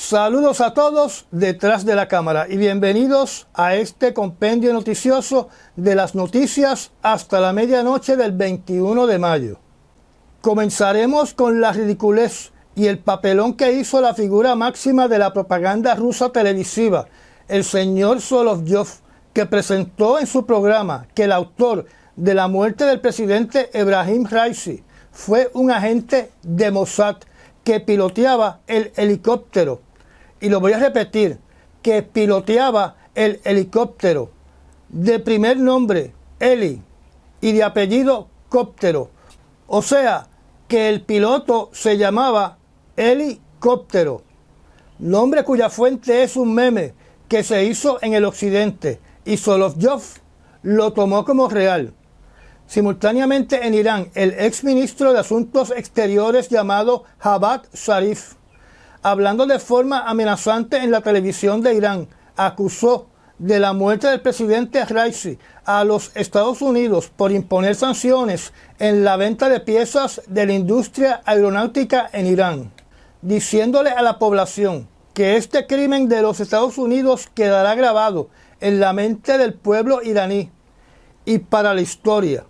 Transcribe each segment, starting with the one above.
Saludos a todos detrás de la cámara y bienvenidos a este compendio noticioso de las noticias hasta la medianoche del 21 de mayo. Comenzaremos con la ridiculez y el papelón que hizo la figura máxima de la propaganda rusa televisiva, el señor Solovjov, que presentó en su programa que el autor de la muerte del presidente Ebrahim Raisi fue un agente de Mossad que piloteaba el helicóptero. Y lo voy a repetir, que piloteaba el helicóptero, de primer nombre Eli y de apellido Cóptero. O sea, que el piloto se llamaba Helicóptero, nombre cuya fuente es un meme que se hizo en el occidente y Solovjov lo tomó como real. Simultáneamente en Irán, el exministro de Asuntos Exteriores llamado Javad Zarif, hablando de forma amenazante en la televisión de Irán, acusó de la muerte del presidente Raisi a los Estados Unidos por imponer sanciones en la venta de piezas de la industria aeronáutica en Irán, diciéndole a la población que este crimen de los Estados Unidos quedará grabado en la mente del pueblo iraní y para la historia.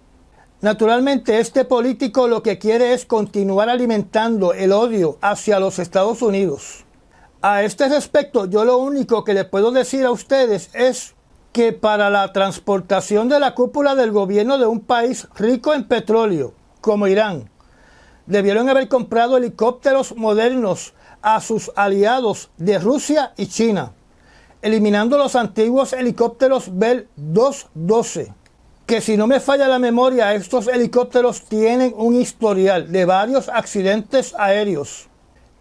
Naturalmente, este político lo que quiere es continuar alimentando el odio hacia los Estados Unidos. A este respecto, yo lo único que le puedo decir a ustedes es que para la transportación de la cúpula del gobierno de un país rico en petróleo, como Irán, debieron haber comprado helicópteros modernos a sus aliados de Rusia y China, eliminando los antiguos helicópteros Bell 212. Que si no me falla la memoria, estos helicópteros tienen un historial de varios accidentes aéreos.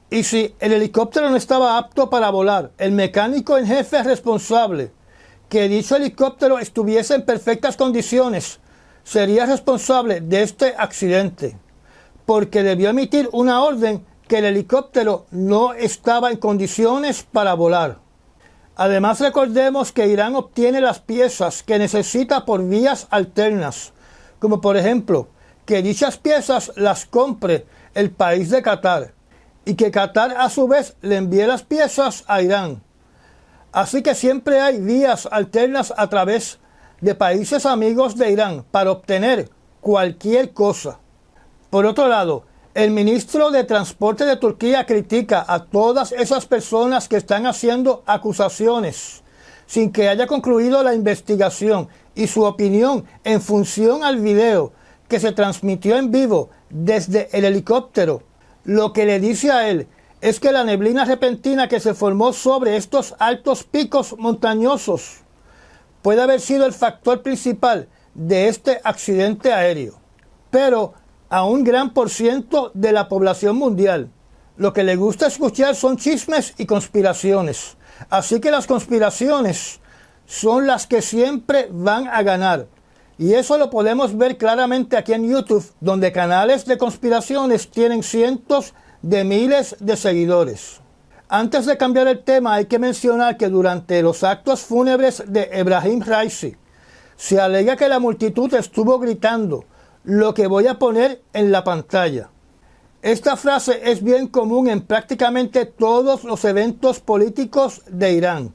Y si el helicóptero no estaba apto para volar, el mecánico en jefe responsable que dicho helicóptero estuviese en perfectas condiciones sería responsable de este accidente, porque debió emitir una orden que el helicóptero no estaba en condiciones para volar. Además, recordemos que Irán obtiene las piezas que necesita por vías alternas, como por ejemplo, que dichas piezas las compre el país de Qatar, y que Qatar a su vez le envíe las piezas a Irán. Así que siempre hay vías alternas a través de países amigos de Irán para obtener cualquier cosa. Por otro lado, el ministro de Transporte de Turquía critica a todas esas personas que están haciendo acusaciones sin que haya concluido la investigación y su opinión en función al video que se transmitió en vivo desde el helicóptero. Lo que le dice a él es que la neblina repentina que se formó sobre estos altos picos montañosos puede haber sido el factor principal de este accidente aéreo. Pero a un gran por ciento de la población mundial lo que le gusta escuchar son chismes y conspiraciones. Así que las conspiraciones son las que siempre van a ganar. Y eso lo podemos ver claramente aquí en YouTube, donde canales de conspiraciones tienen cientos de miles de seguidores. Antes de cambiar el tema, hay que mencionar que durante los actos fúnebres de Ebrahim Raisi, se alega que la multitud estuvo gritando lo que voy a poner en la pantalla. Esta frase es bien común en prácticamente todos los eventos políticos de Irán.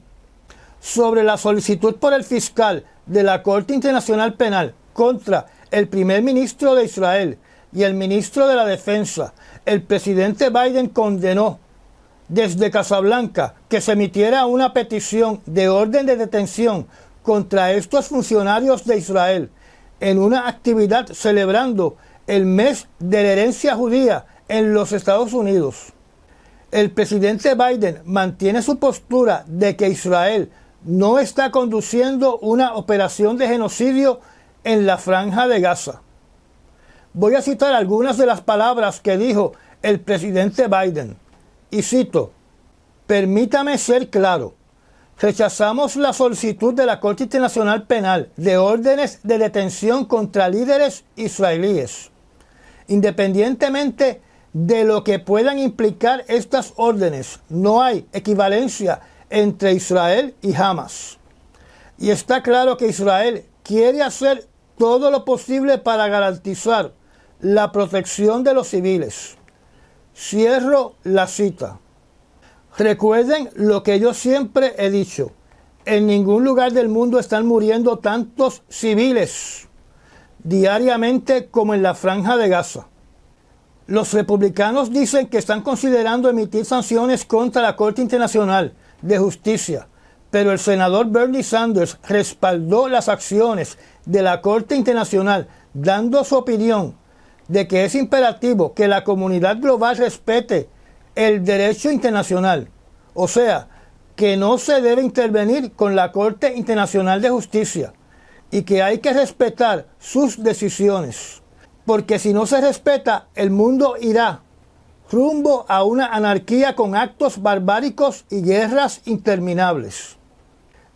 Sobre la solicitud por el fiscal de la Corte Internacional Penal contra el primer ministro de Israel y el ministro de la Defensa, el presidente Biden condenó desde Casablanca que se emitiera una petición de orden de detención contra estos funcionarios de Israel en una actividad celebrando el mes de la herencia judía en los Estados Unidos. El presidente Biden mantiene su postura de que Israel no está conduciendo una operación de genocidio en la Franja de Gaza. Voy a citar algunas de las palabras que dijo el presidente Biden, y cito: "Permítame ser claro. Rechazamos la solicitud de la Corte Internacional Penal de órdenes de detención contra líderes israelíes. Independientemente de lo que puedan implicar estas órdenes, no hay equivalencia entre Israel y Hamas. Y está claro que Israel quiere hacer todo lo posible para garantizar la protección de los civiles". Cierro la cita. Recuerden lo que yo siempre he dicho. En ningún lugar del mundo están muriendo tantos civiles diariamente como en la Franja de Gaza. Los republicanos dicen que están considerando emitir sanciones contra la Corte Internacional de Justicia, pero el senador Bernie Sanders respaldó las acciones de la Corte Internacional, dando su opinión de que es imperativo que la comunidad global respete el derecho internacional, o sea, que no se debe intervenir con la Corte Internacional de Justicia y que hay que respetar sus decisiones, porque si no se respeta, el mundo irá rumbo a una anarquía con actos barbáricos y guerras interminables.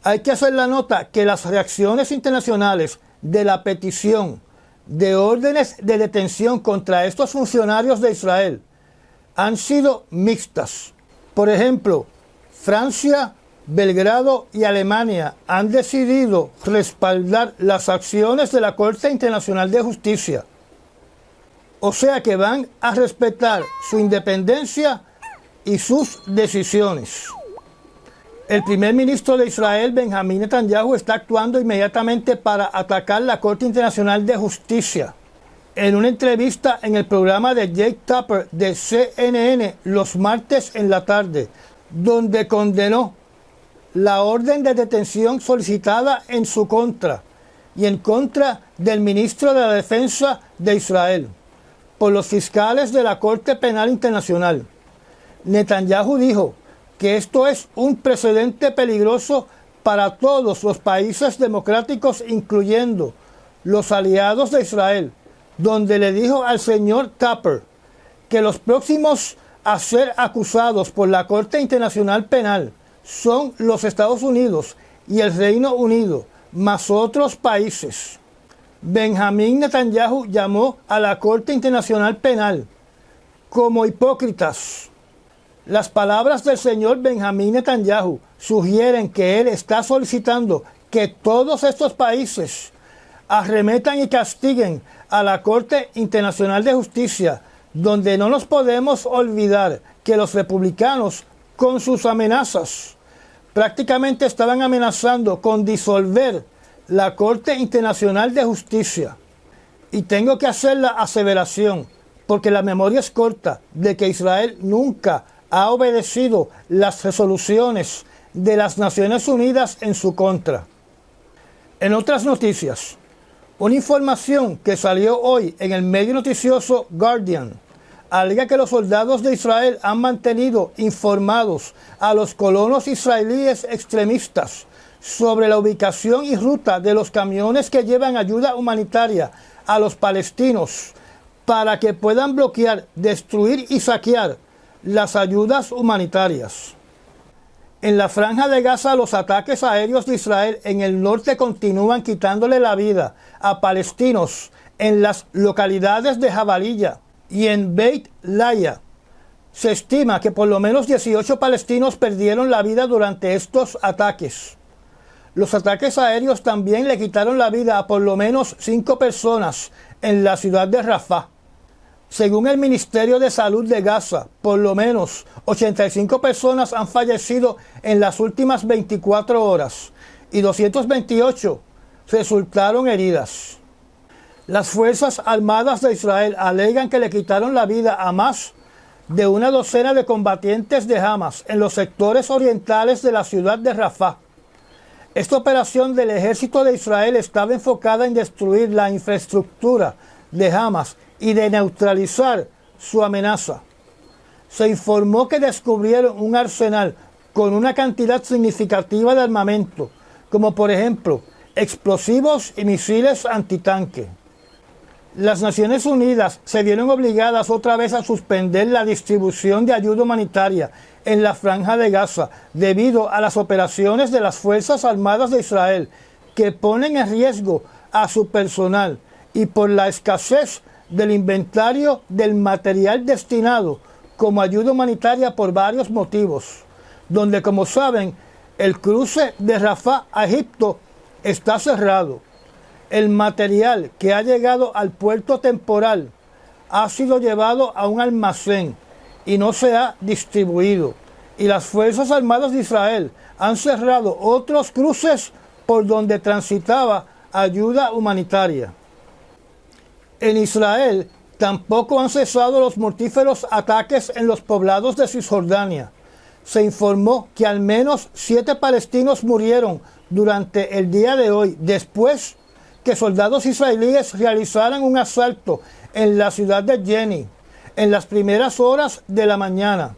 Hay que hacer la nota que las reacciones internacionales de la petición de órdenes de detención contra estos funcionarios de Israel han sido mixtas. Por ejemplo, Francia, Belgrado y Alemania han decidido respaldar las acciones de la Corte Internacional de Justicia. O sea que van a respetar su independencia y sus decisiones. El primer ministro de Israel, Benjamín Netanyahu, está actuando inmediatamente para atacar la Corte Internacional de Justicia. En una entrevista en el programa de Jake Tapper de CNN los martes en la tarde, donde condenó la orden de detención solicitada en su contra y en contra del ministro de la Defensa de Israel por los fiscales de la Corte Penal Internacional. Netanyahu dijo que esto es un precedente peligroso para todos los países democráticos, incluyendo los aliados de Israel, donde le dijo al señor Tapper que los próximos a ser acusados por la Corte Internacional Penal son los Estados Unidos y el Reino Unido, más otros países. Benjamín Netanyahu llamó a la Corte Internacional Penal como hipócritas. Las palabras del señor Benjamín Netanyahu sugieren que él está solicitando que todos estos países arremetan y castiguen a la Corte Internacional de Justicia, donde no nos podemos olvidar que los republicanos, con sus amenazas, prácticamente estaban amenazando con disolver la Corte Internacional de Justicia. Y tengo que hacer la aseveración, porque la memoria es corta, de que Israel nunca ha obedecido las resoluciones de las Naciones Unidas en su contra. En otras noticias, una información que salió hoy en el medio noticioso Guardian alega que los soldados de Israel han mantenido informados a los colonos israelíes extremistas sobre la ubicación y ruta de los camiones que llevan ayuda humanitaria a los palestinos para que puedan bloquear, destruir y saquear las ayudas humanitarias. En la Franja de Gaza, los ataques aéreos de Israel en el norte continúan quitándole la vida a palestinos en las localidades de Jabalilla y en Beit Laya. Se estima que por lo menos 18 palestinos perdieron la vida durante estos ataques. Los ataques aéreos también le quitaron la vida a por lo menos 5 personas en la ciudad de Rafah. Según el Ministerio de Salud de Gaza, por lo menos 85 personas han fallecido en las últimas 24 horas y 228 resultaron heridas. Las Fuerzas Armadas de Israel alegan que le quitaron la vida a más de una docena de combatientes de Hamas en los sectores orientales de la ciudad de Rafah. Esta operación del ejército de Israel estaba enfocada en destruir la infraestructura de Hamas y de neutralizar su amenaza. Se informó que descubrieron un arsenal con una cantidad significativa de armamento, como por ejemplo explosivos y misiles antitanque. Las Naciones Unidas se vieron obligadas otra vez a suspender la distribución de ayuda humanitaria en la Franja de Gaza debido a las operaciones de las Fuerzas Armadas de Israel, que ponen en riesgo a su personal, y por la escasez del inventario del material destinado como ayuda humanitaria por varios motivos, donde, como saben, el cruce de Rafah a Egipto está cerrado. El material que ha llegado al puerto temporal ha sido llevado a un almacén y no se ha distribuido. y las Fuerzas Armadas de Israel han cerrado otros cruces por donde transitaba ayuda humanitaria. En Israel tampoco han cesado los mortíferos ataques en los poblados de Cisjordania. Se informó que al menos 7 palestinos murieron durante el día de hoy, después que soldados israelíes realizaran un asalto en la ciudad de Jeni en las primeras horas de la mañana.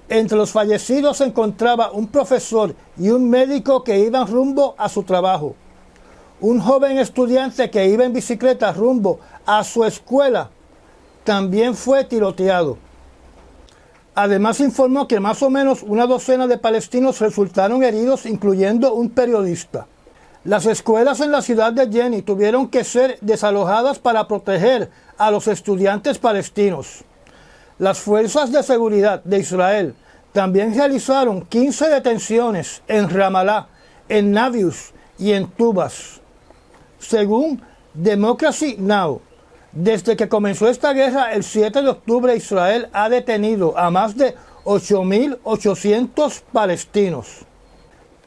Entre los fallecidos se encontraba un profesor y un médico que iban rumbo a su trabajo. Un joven estudiante que iba en bicicleta rumbo a su escuela también fue tiroteado. Además informó que más o menos una docena de palestinos resultaron heridos, incluyendo un periodista. Las escuelas en la ciudad de Jeni tuvieron que ser desalojadas para proteger a los estudiantes palestinos. Las fuerzas de seguridad de Israel también realizaron 15 detenciones en Ramallah, en Nablus y en Tubas. Según Democracy Now!, desde que comenzó esta guerra el 7 de octubre, Israel ha detenido a más de 8.800 palestinos.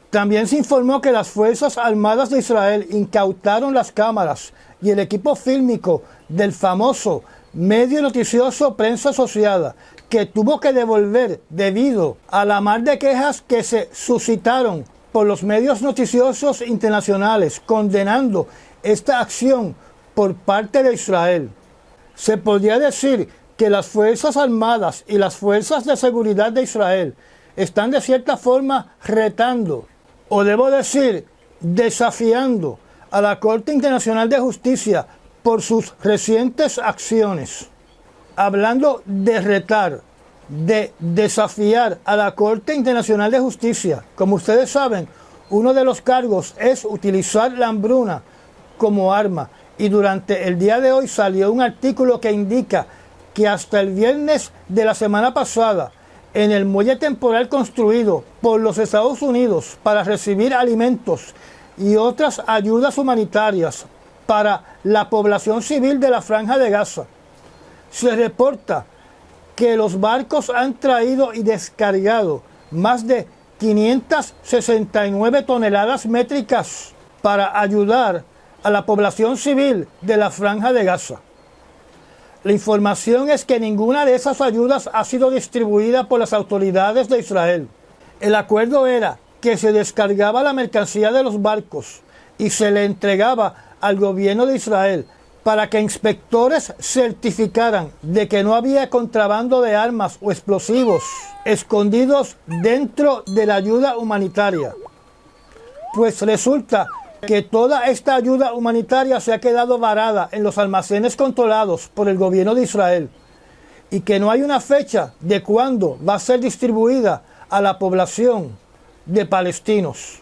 También se informó que las Fuerzas Armadas de Israel incautaron las cámaras y el equipo fílmico del famoso medio noticioso Prensa Asociada, que tuvo que devolver debido a la mar de quejas que se suscitaron por los medios noticiosos internacionales condenando esta acción por parte de Israel. Se podría decir que las Fuerzas Armadas y las Fuerzas de Seguridad de Israel están de cierta forma retando, o debo decir, desafiando a la Corte Internacional de Justicia por sus recientes acciones. Hablando de retar, de desafiar a la Corte Internacional de Justicia, como ustedes saben, uno de los cargos es utilizar la hambruna como arma. Y durante el día de hoy salió un artículo que indica que hasta el viernes de la semana pasada, en el muelle temporal construido por los Estados Unidos para recibir alimentos y otras ayudas humanitarias para la población civil de la Franja de Gaza, se reporta que los barcos han traído y descargado más de 569 toneladas métricas para ayudar a la población civil de la Franja de Gaza. La información es que ninguna de esas ayudas ha sido distribuida por las autoridades de Israel. El acuerdo era que se descargaba la mercancía de los barcos y se le entregaba al gobierno de Israel para que inspectores certificaran de que no había contrabando de armas o explosivos escondidos dentro de la ayuda humanitaria. Pues resulta que toda esta ayuda humanitaria se ha quedado varada en los almacenes controlados por el gobierno de Israel y que no hay una fecha de cuándo va a ser distribuida a la población de palestinos.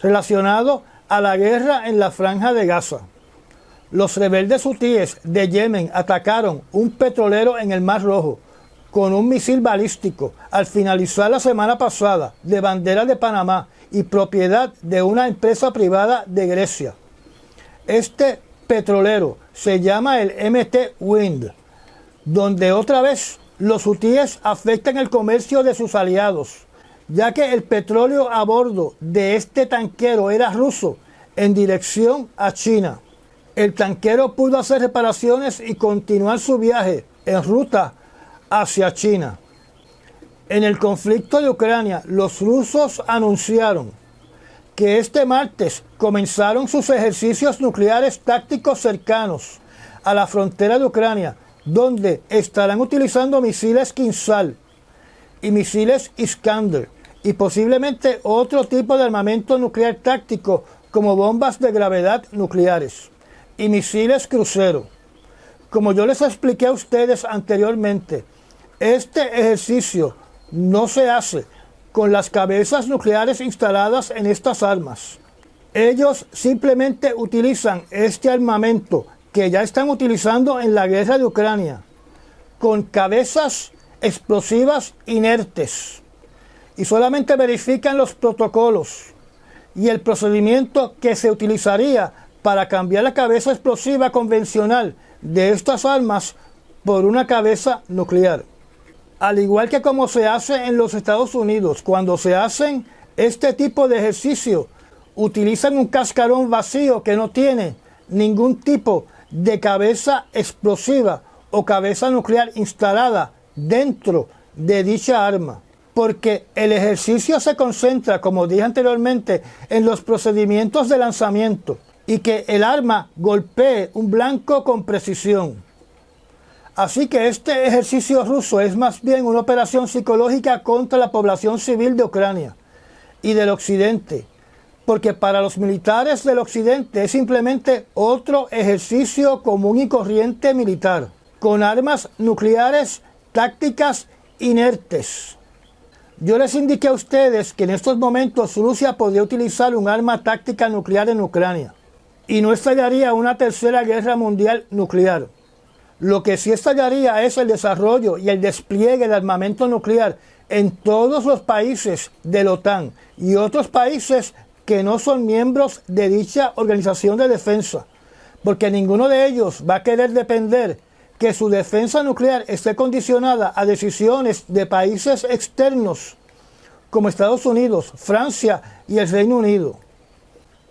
Relacionado a la guerra en la Franja de Gaza, los rebeldes hutíes de Yemen atacaron un petrolero en el Mar Rojo con un misil balístico al finalizar la semana pasada, de bandera de Panamá y propiedad de una empresa privada de Grecia. Este petrolero se llama el MT Wind, donde otra vez los hutíes afectan el comercio de sus aliados, ya que el petróleo a bordo de este tanquero era ruso en dirección a China. El tanquero pudo hacer reparaciones y continuar su viaje en ruta hacia China. En el conflicto de Ucrania, los rusos anunciaron que este martes comenzaron sus ejercicios nucleares tácticos cercanos a la frontera de Ucrania, donde estarán utilizando misiles Kinzhal y misiles Iskander y posiblemente otro tipo de armamento nuclear táctico como bombas de gravedad nucleares y misiles crucero. Como yo les expliqué a ustedes anteriormente, este ejercicio no se hace con las cabezas nucleares instaladas en estas armas. Ellos simplemente utilizan este armamento que ya están utilizando en la guerra de Ucrania, con cabezas explosivas inertes, y solamente verifican los protocolos y el procedimiento que se utilizaría para cambiar la cabeza explosiva convencional de estas armas por una cabeza nuclear. Al igual que como se hace en los Estados Unidos, cuando se hacen este tipo de ejercicio, utilizan un cascarón vacío que no tiene ningún tipo de cabeza explosiva o cabeza nuclear instalada dentro de dicha arma. Porque el ejercicio se concentra, como dije anteriormente, en los procedimientos de lanzamiento y que el arma golpee un blanco con precisión. Así que este ejercicio ruso es más bien una operación psicológica contra la población civil de Ucrania y del occidente, porque para los militares del occidente es simplemente otro ejercicio común y corriente militar, con armas nucleares tácticas inertes. Yo les indiqué a ustedes que en estos momentos Rusia podría utilizar un arma táctica nuclear en Ucrania y no estallaría una tercera guerra mundial nuclear. Lo que sí estallaría es el desarrollo y el despliegue de armamento nuclear en todos los países de la OTAN y otros países que no son miembros de dicha organización de defensa, porque ninguno de ellos va a querer depender que su defensa nuclear esté condicionada a decisiones de países externos como Estados Unidos, Francia y el Reino Unido.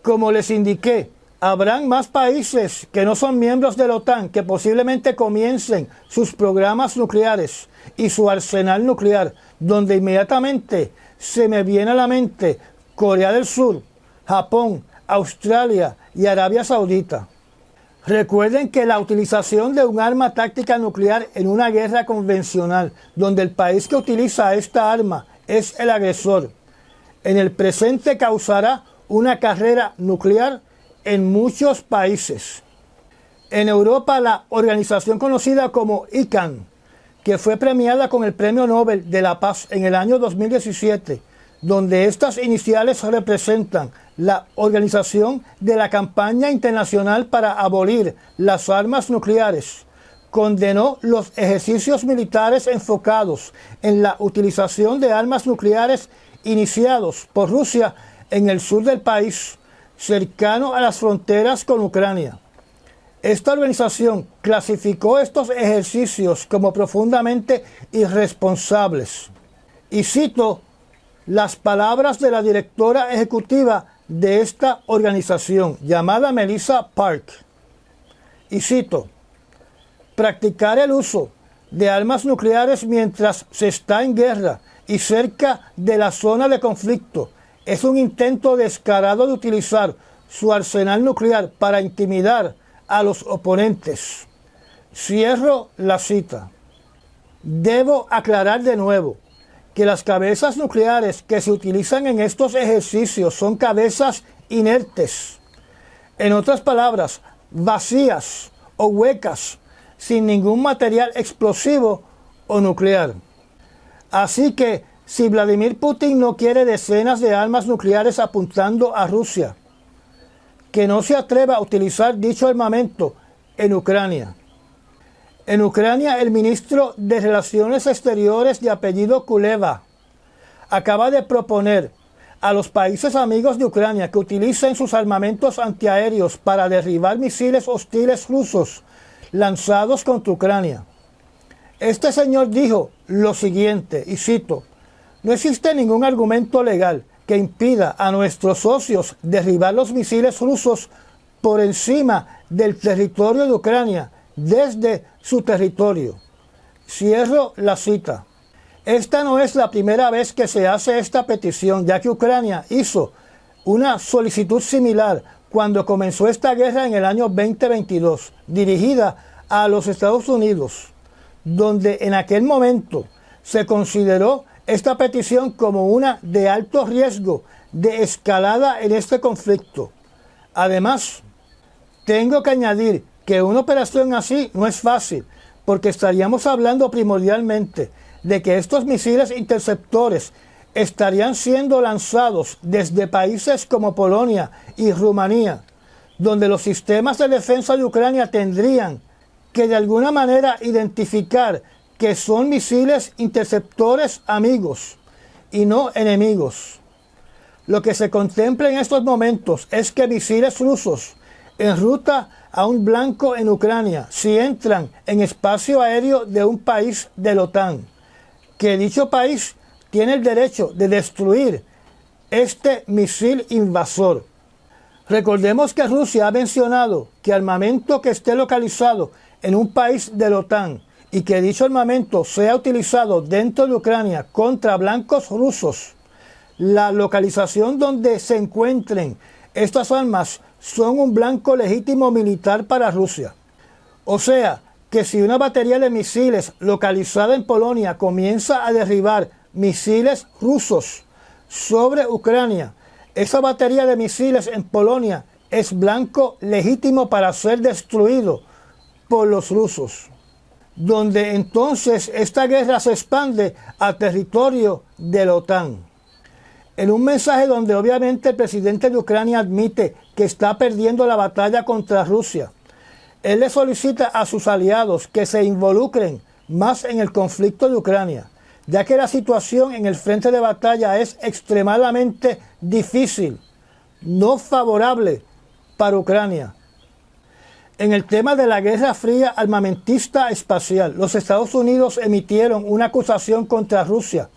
Como les indiqué, habrán más países que no son miembros de la OTAN que posiblemente comiencen sus programas nucleares y su arsenal nuclear, donde inmediatamente se me viene a la mente Corea del Sur, Japón, Australia y Arabia Saudita. Recuerden que la utilización de un arma táctica nuclear en una guerra convencional, donde el país que utiliza esta arma es el agresor, en el presente causará una carrera nuclear en muchos países. En Europa, la organización conocida como ICANN, que fue premiada con el Premio Nobel de la Paz en el año 2017, donde estas iniciales representan la organización de la campaña internacional para abolir las armas nucleares, condenó los ejercicios militares enfocados en la utilización de armas nucleares iniciados por Rusia en el sur del país, cercano a las fronteras con Ucrania. Esta organización clasificó estos ejercicios como profundamente irresponsables. Y cito las palabras de la directora ejecutiva de esta organización, llamada Melissa Park. Y cito: practicar el uso de armas nucleares mientras se está en guerra y cerca de la zona de conflicto es un intento descarado de utilizar su arsenal nuclear para intimidar a los oponentes. Cierro la cita. Debo aclarar de nuevo que las cabezas nucleares que se utilizan en estos ejercicios son cabezas inertes. En otras palabras, vacías o huecas, sin ningún material explosivo o nuclear. Así que, si Vladimir Putin no quiere decenas de armas nucleares apuntando a Rusia, que no se atreva a utilizar dicho armamento en Ucrania. En Ucrania, el ministro de Relaciones Exteriores de apellido Kuleva acaba de proponer a los países amigos de Ucrania que utilicen sus armamentos antiaéreos para derribar misiles hostiles rusos lanzados contra Ucrania. Este señor dijo lo siguiente, y cito: no existe ningún argumento legal que impida a nuestros socios derribar los misiles rusos por encima del territorio de Ucrania, desde su territorio. Cierro la cita. Esta no es la primera vez que se hace esta petición, ya que Ucrania hizo una solicitud similar cuando comenzó esta guerra en el año 2022, dirigida a los Estados Unidos, donde en aquel momento se consideró esta petición como una de alto riesgo de escalada en este conflicto. Además, tengo que añadir que una operación así no es fácil, porque estaríamos hablando primordialmente de que estos misiles interceptores estarían siendo lanzados desde países como Polonia y Rumanía, donde los sistemas de defensa de Ucrania tendrían que de alguna manera identificar que son misiles interceptores amigos y no enemigos. Lo que se contempla en estos momentos es que misiles rusos en ruta a un blanco en Ucrania, si entran en espacio aéreo de un país de la OTAN, que dicho país tiene el derecho de destruir este misil invasor. Recordemos que Rusia ha mencionado que armamento que esté localizado en un país de la OTAN y que dicho armamento sea utilizado dentro de Ucrania contra blancos rusos, la localización donde se encuentren estas armas son un blanco legítimo militar para Rusia. O sea, que si una batería de misiles localizada en Polonia comienza a derribar misiles rusos sobre Ucrania, esa batería de misiles en Polonia es blanco legítimo para ser destruido por los rusos, donde entonces esta guerra se expande a territorio de la OTAN. En un mensaje donde obviamente el presidente de Ucrania admite que está perdiendo la batalla contra Rusia, él le solicita a sus aliados que se involucren más en el conflicto de Ucrania, ya que la situación en el frente de batalla es extremadamente difícil, no favorable para Ucrania. En el tema de la Guerra Fría armamentista espacial, los Estados Unidos emitieron una acusación contra Rusia,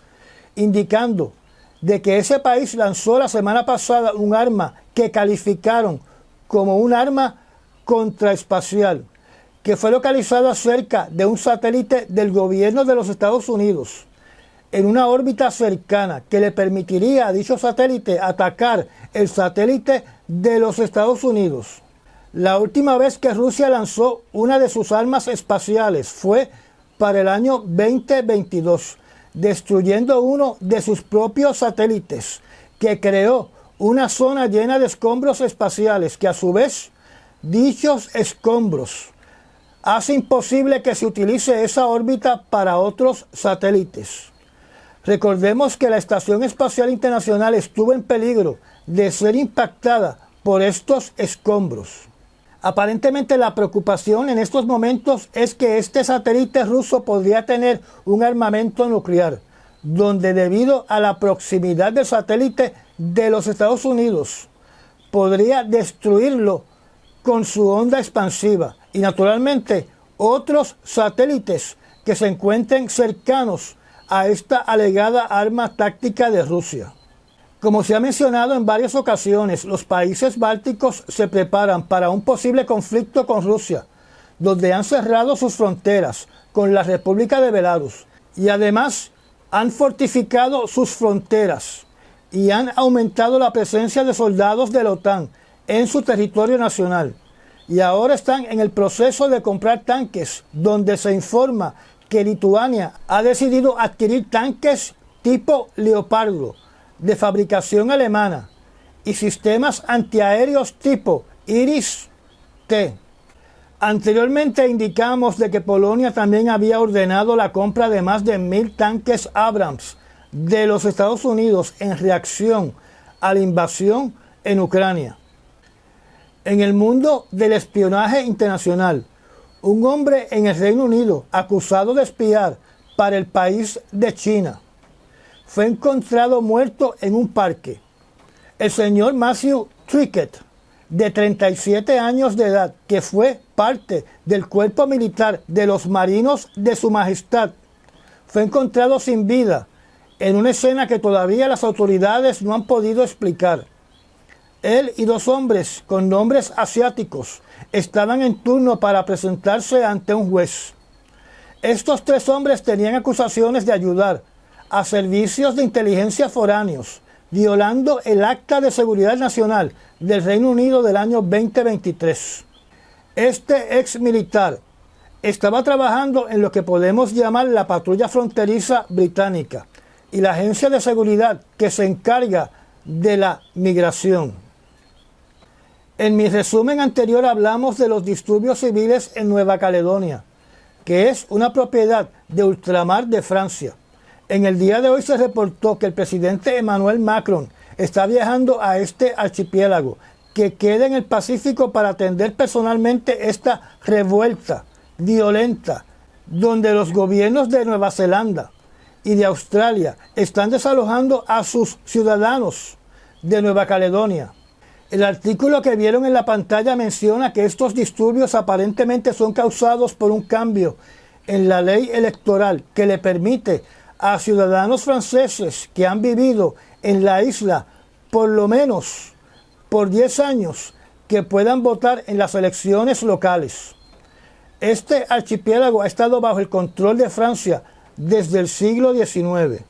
indicando de que ese país lanzó la semana pasada un arma que calificaron como un arma contraespacial, que fue localizada cerca de un satélite del gobierno de los Estados Unidos, en una órbita cercana que le permitiría a dicho satélite atacar el satélite de los Estados Unidos. La última vez que Rusia lanzó una de sus armas espaciales fue para el año 2022, destruyendo uno de sus propios satélites, que creó una zona llena de escombros espaciales que a su vez, dichos escombros, hace imposible que se utilice esa órbita para otros satélites. Recordemos que la Estación Espacial Internacional estuvo en peligro de ser impactada por estos escombros. Aparentemente la preocupación en estos momentos es que este satélite ruso podría tener un armamento nuclear, donde debido a la proximidad del satélite de los Estados Unidos, podría destruirlo con su onda expansiva y naturalmente otros satélites que se encuentren cercanos a esta alegada arma táctica de Rusia. Como se ha mencionado en varias ocasiones, los países bálticos se preparan para un posible conflicto con Rusia, donde han cerrado sus fronteras con la República de Belarus y además han fortificado sus fronteras y han aumentado la presencia de soldados de la OTAN en su territorio nacional. Y ahora están en el proceso de comprar tanques, donde se informa que Lituania ha decidido adquirir tanques tipo Leopardo, de fabricación alemana, y sistemas antiaéreos tipo Iris-T. Anteriormente indicamos de que Polonia también había ordenado la compra de más de 1,000 tanques Abrams de los Estados Unidos en reacción a la invasión en Ucrania. En el mundo del espionaje internacional, un hombre en el Reino Unido acusado de espiar para el país de China fue encontrado muerto en un parque. El señor Matthew Trickett, de 37 años de edad, que fue parte del cuerpo militar de los marinos de Su Majestad, fue encontrado sin vida en una escena que todavía las autoridades no han podido explicar. Él y 2 hombres con nombres asiáticos estaban en turno para presentarse ante un juez. Estos 3 hombres tenían acusaciones de ayudar a servicios de inteligencia foráneos, violando el Acta de Seguridad Nacional del Reino Unido del año 2023. Este ex militar estaba trabajando en lo que podemos llamar la patrulla fronteriza británica y la agencia de seguridad que se encarga de la migración. En mi resumen anterior hablamos de los disturbios civiles en Nueva Caledonia, que es una propiedad de ultramar de Francia. En el día de hoy se reportó que el presidente Emmanuel Macron está viajando a este archipiélago, que queda en el Pacífico, para atender personalmente esta revuelta violenta, donde los gobiernos de Nueva Zelanda y de Australia están desalojando a sus ciudadanos de Nueva Caledonia. El artículo que vieron en la pantalla menciona que estos disturbios aparentemente son causados por un cambio en la ley electoral que le permite a ciudadanos franceses que han vivido en la isla por lo menos por 10 años que puedan votar en las elecciones locales. Este archipiélago ha estado bajo el control de Francia desde el siglo XIX.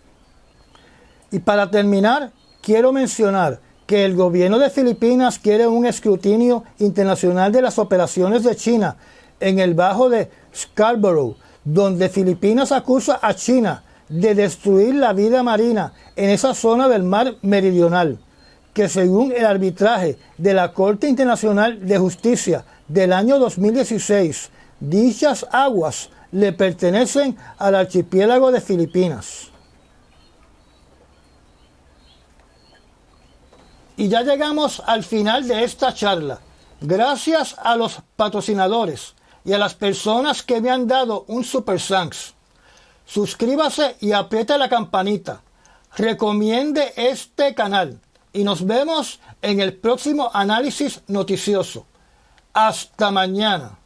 Y para terminar, quiero mencionar que el gobierno de Filipinas quiere un escrutinio internacional de las operaciones de China en el Bajo de Scarborough, donde Filipinas acusa a China de destruir la vida marina en esa zona del mar meridional, que según el arbitraje de la Corte Internacional de Justicia del año 2016, dichas aguas le pertenecen al archipiélago de Filipinas. Y ya llegamos al final de esta charla. Gracias a los patrocinadores y a las personas que me han dado un Super Thanks. Suscríbase y apriete la campanita. Recomiende este canal. Y nos vemos en el próximo análisis noticioso. Hasta mañana.